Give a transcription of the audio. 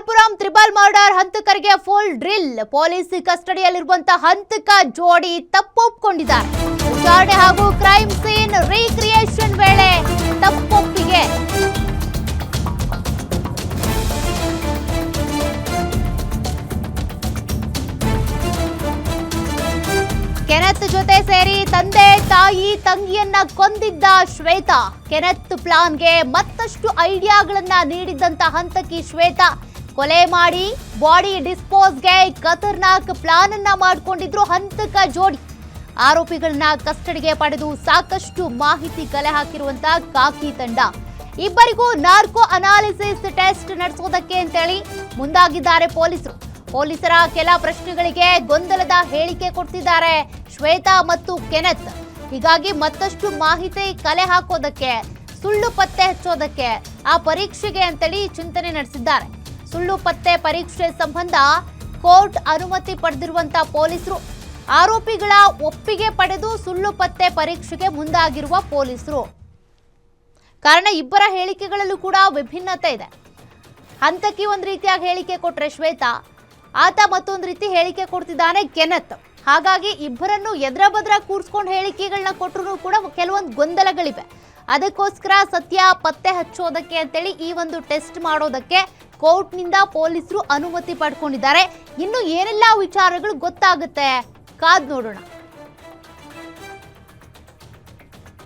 ಆರ್ಪುರಂ triple murder ಹಂತಕರಿಗೆ full drill. Police ಕಸ್ಟಡಿಯಲ್ಲಿರುವಂತಹ ಹಂತಕ ಜೋಡಿ ತಪ್ಪೊಪ್ಪಿಕೊಂಡಿದ್ದಾರೆ. ವಿಚಾರಣೆ ಹಾಗೂ ಕ್ರೈಮ್ ಸೀನ್ ರೀಕ್ರಿಯೇಷನ್ ವೇಳೆ ತಪ್ಪೊಪ್ಪಿಗೆ. ಕೆನೆತ್ ಜೊತೆ ಸೇರಿ ತಂದೆ ತಾಯಿ ತಂಗಿಯನ್ನ ಕೊಂದಿದ್ದ ಶ್ವೇತಾ. ಕೆನೆತ್ ಪ್ಲಾನ್ಗೆ ಮತ್ತಷ್ಟು ಐಡಿಯಾಗಳನ್ನ ನೀಡಿದ್ದಂತ ಹಂತಕಿ ಶ್ವೇತಾ ಕೊಲೆ ಮಾಡಿ ಬಾಡಿ ಡಿಸ್ಪೋಸ್ಗೆ ಖತರ್ನಾಕ್ ಪ್ಲಾನ್ ಅನ್ನ ಮಾಡಿಕೊಂಡಿದ್ರು ಹಂತಕ ಜೋಡಿ. ಆರೋಪಿಗಳನ್ನ ಕಸ್ಟಡಿಗೆ ಪಡೆದು ಸಾಕಷ್ಟು ಮಾಹಿತಿ ಕಲೆ ಹಾಕಿರುವಂತ ಕಾಕಿ ತಂಡ ಇಬ್ಬರಿಗೂ ನಾರ್ಕೋ ಅನಾಲಿಸಿಸ್ ಟೆಸ್ಟ್ ನಡೆಸೋದಕ್ಕೆ ಅಂತೇಳಿ ಮುಂದಾಗಿದ್ದಾರೆ ಪೊಲೀಸರು. ಪೊಲೀಸರ ಕೆಲ ಪ್ರಶ್ನೆಗಳಿಗೆ ಗೊಂದಲದ ಹೇಳಿಕೆ ಕೊಡ್ತಿದ್ದಾರೆ ಶ್ವೇತಾ ಮತ್ತು ಕೆನೆತ್. ಹೀಗಾಗಿ ಮತ್ತಷ್ಟು ಮಾಹಿತಿ ಕಲೆ ಹಾಕೋದಕ್ಕೆ, ಸುಳ್ಳು ಪತ್ತೆ ಹಚ್ಚೋದಕ್ಕೆ, ಆ ಪರೀಕ್ಷೆಗೆ ಅಂತೇಳಿ ಚಿಂತನೆ ನಡೆಸಿದ್ದಾರೆ. ಸುಳ್ಳು ಪತ್ತೆ ಪರೀಕ್ಷೆ ಸಂಬಂಧ ಕೋರ್ಟ್ ಅನುಮತಿ ಪಡೆದಿರುವಂತಹ ಪೊಲೀಸರು, ಆರೋಪಿಗಳ ಒಪ್ಪಿಗೆ ಪಡೆದು ಸುಳ್ಳು ಪತ್ತೆ ಪರೀಕ್ಷೆಗೆ ಮುಂದಾಗಿರುವ ಪೊಲೀಸರು. ಕಾರಣ ಇಬ್ಬರ ಹೇಳಿಕೆಗಳಲ್ಲೂ ಕೂಡ ವಿಭಿನ್ನತೆ ಇದೆ. ಹಂತಕಿ ಒಂದು ರೀತಿಯಾಗಿ ಹೇಳಿಕೆ ಕೊಟ್ರೆ ಶ್ವೇತಾ, ಆತ ಮತ್ತೊಂದು ರೀತಿ ಹೇಳಿಕೆ ಕೊಡ್ತಿದ್ದಾನೆ ಕೆನೆತ್. ಹಾಗಾಗಿ ಇಬ್ಬರನ್ನು ಎದ್ರ ಬದ್ರ ಕೂರಿಸ್ಕೊಂಡು ಹೇಳಿಕೆಗಳನ್ನ ಕೊಟ್ಟರು ಕೂಡ ಕೆಲವೊಂದು ಗೊಂದಲಗಳಿವೆ. ಅದಕ್ಕೋಸ್ಕರ ಸತ್ಯ ಪತ್ತೆ ಹಚ್ಚೋದಕ್ಕೆ ಅಂತೇಳಿ ಈ ಒಂದು ಟೆಸ್ಟ್ ಮಾಡೋದಕ್ಕೆ ಕೋರ್ಟ್ನಿಂದ ಪೊಲೀಸರು ಅನುಮತಿ ಪಡ್ಕೊಂಡಿದ್ದಾರೆ. ಇನ್ನು ಏನೆಲ್ಲ ವಿಚಾರಗಳು ಗೊತ್ತಾಗುತ್ತೆ ಕಾದ್ ನೋಡೋಣ.